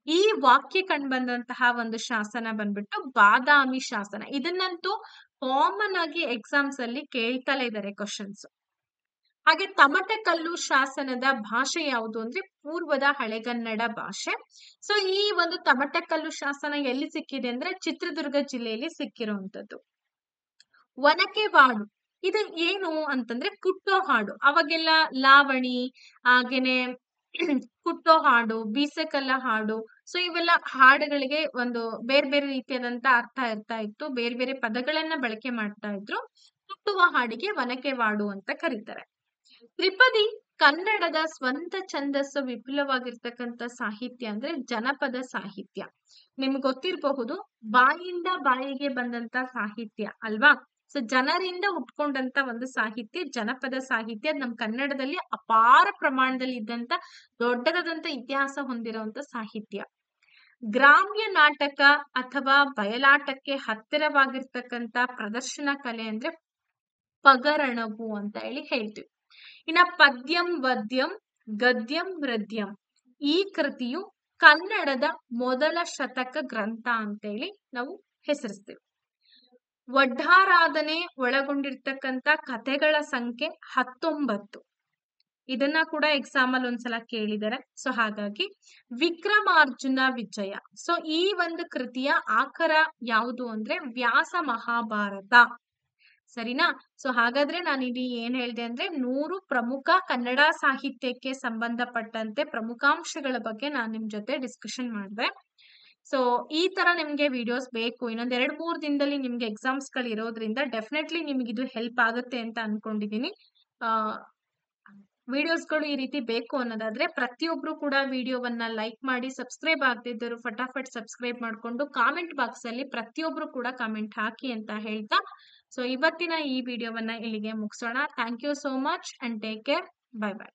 ಈ ವಾಕ್ಯ ಕಂಡುಬಂದಂತಹ ಒಂದು ಶಾಸನ ಬಂದ್ಬಿಟ್ಟು ಬಾದಾಮಿ ಶಾಸನ. ಇದನ್ನಂತೂ ಕಾಮನ್ ಆಗಿ ಎಕ್ಸಾಮ್ಸ್ ಅಲ್ಲಿ ಕೇಳ್ತಲೇ ಇದ್ದಾರೆ ಕ್ವಶನ್ಸ್. ಹಾಗೆ ತಮಟಕಲ್ಲು ಶಾಸನದ ಭಾಷೆ ಯಾವುದು ಅಂದ್ರೆ ಪೂರ್ವದ ಹಳೆಗನ್ನಡ ಭಾಷೆ. ಸೊ ಈ ಒಂದು ತಮಟಕಲ್ಲು ಶಾಸನ ಎಲ್ಲಿ ಸಿಕ್ಕಿದೆ ಅಂದ್ರೆ ಚಿತ್ರದುರ್ಗ ಜಿಲ್ಲೆಯಲ್ಲಿ ಸಿಕ್ಕಿರುವಂತದ್ದು. ಒನಕೆವಾಡು ಇದು ಏನು ಅಂತಂದ್ರೆ ಕುಟ್ಟೋ ಹಾಡು. ಅವಾಗೆಲ್ಲ ಲಾವಣಿ, ಹಾಗೇನೆ ಕುಟ್ಟೋ ಹಾಡು, ಬೀಸೆಕಲ್ಲ ಹಾಡು, ಸೊ ಇವೆಲ್ಲ ಹಾಡುಗಳಿಗೆ ಒಂದು ಬೇರೆ ಬೇರೆ ರೀತಿಯಾದಂತ ಅರ್ಥ ಇರ್ತಾ ಇತ್ತು. ಬೇರೆ ಬೇರೆ ಪದಗಳನ್ನ ಬಳಕೆ ಮಾಡ್ತಾ ಇದ್ರು. ಕುಟ್ಟುವ ಹಾಡಿಗೆ ಒನಕೆವಾಡು ಅಂತ ಕರೀತಾರೆ. ತ್ರಿಪದಿ ಕನ್ನಡದ ಸ್ವಂತ ಛಂದಸ್ಸು ವಿಪುಲವಾಗಿರ್ತಕ್ಕಂಥ ಸಾಹಿತ್ಯ ಅಂದ್ರೆ ಜನಪದ ಸಾಹಿತ್ಯ. ನಿಮ್ಗೆ ಗೊತ್ತಿರಬಹುದು, ಬಾಯಿಂದ ಬಾಯಿಗೆ ಬಂದಂತ ಸಾಹಿತ್ಯ ಅಲ್ವಾ. ಸೊ ಜನರಿಂದ ಉಟ್ಕೊಂಡಂತ ಒಂದು ಸಾಹಿತ್ಯ ಜನಪದ ಸಾಹಿತ್ಯ. ನಮ್ ಕನ್ನಡದಲ್ಲಿ ಅಪಾರ ಪ್ರಮಾಣದಲ್ಲಿ ಇದ್ದಂತ ದೊಡ್ಡದಾದಂತ ಇತಿಹಾಸ ಹೊಂದಿರುವಂತ ಸಾಹಿತ್ಯ. ಗ್ರಾಮ್ಯ ನಾಟಕ ಅಥವಾ ಬಯಲಾಟಕ್ಕೆ ಹತ್ತಿರವಾಗಿರ್ತಕ್ಕಂಥ ಪ್ರದರ್ಶನ ಕಲೆ ಅಂದ್ರೆ ಪಗರಣವು ಅಂತ ಹೇಳ್ತೀವಿ. ಇನ್ನ ಪದ್ಯಂ ವದ್ಯಂ ಗದ್ಯಂ ಹೃದ್ಯಂ ಈ ಕೃತಿಯು ಕನ್ನಡದ ಮೊದಲ ಶತಕ ಗ್ರಂಥ ಅಂತೇಳಿ ನಾವು ಹೆಸರಿಸ್ತೀವಿ. ವಡ್ಡಾರಾಧನೆ ಒಳಗೊಂಡಿರ್ತಕ್ಕಂಥ ಕಥೆಗಳ ಸಂಖ್ಯೆ 19. ಇದನ್ನ ಕೂಡ ಎಕ್ಸಾಮ್ ಅಲ್ಲಿ ಒಂದ್ಸಲ ಕೇಳಿದ್ದಾರೆ. ಸೊ ಹಾಗಾಗಿ ವಿಕ್ರಮಾರ್ಜುನ ವಿಜಯ, ಸೊ ಈ ಒಂದು ಕೃತಿಯ ಆಕರ ಯಾವುದು ಅಂದ್ರೆ ವ್ಯಾಸ ಮಹಾಭಾರತ. ಸರಿನಾ. ಸೊ ಹಾಗಾದ್ರೆ ನಾನು ಇಲ್ಲಿ ಏನ್ ಹೇಳ್ದೆ ಅಂದ್ರೆ 100 ಪ್ರಮುಖ ಕನ್ನಡ ಸಾಹಿತ್ಯಕ್ಕೆ ಸಂಬಂಧಪಟ್ಟಂತೆ ಪ್ರಮುಖಾಂಶಗಳ ಬಗ್ಗೆ ನಾನು ನಿಮ್ ಜೊತೆ ಡಿಸ್ಕಷನ್ ಮಾಡಿದೆ. ಸೊ ಈ ತರ ನಿಮ್ಗೆ ವಿಡಿಯೋಸ್ ಬೇಕು, ಇನ್ನೊಂದ್ 2-3 ದಿನದಲ್ಲಿ ನಿಮ್ಗೆ ಎಕ್ಸಾಮ್ಸ್ ಗಳು ಇರೋದ್ರಿಂದ ಡೆಫಿನೆಟ್ಲಿ ನಿಮ್ಗೆ ಇದು ಹೆಲ್ಪ್ ಆಗುತ್ತೆ ಅಂತ ಅನ್ಕೊಂಡಿದೀನಿ. ವಿಡಿಯೋಸ್ಗಳು ಈ ರೀತಿ ಬೇಕು ಅನ್ನೋದಾದ್ರೆ ಪ್ರತಿಯೊಬ್ರು ಕೂಡ ವಿಡಿಯೋವನ್ನ ಲೈಕ್ ಮಾಡಿ, ಸಬ್ಸ್ಕ್ರೈಬ್ ಆಗದಿದ್ದರು ಫಟಾಫಟ್ ಸಬ್ಸ್ಕ್ರೈಬ್ ಮಾಡ್ಕೊಂಡು ಕಾಮೆಂಟ್ ಬಾಕ್ಸ್ ಅಲ್ಲಿ ಪ್ರತಿಯೊಬ್ರು ಕೂಡ ಕಾಮೆಂಟ್ ಹಾಕಿ ಅಂತ ಹೇಳ್ತಾ ಸೊ ಇವತ್ತಿನ ಈ ವಿಡಿಯೋವನ್ನ ಇಲ್ಲಿಗೆ ಮುಗಿಸೋಣ. Thank you so much and take care. Bye by.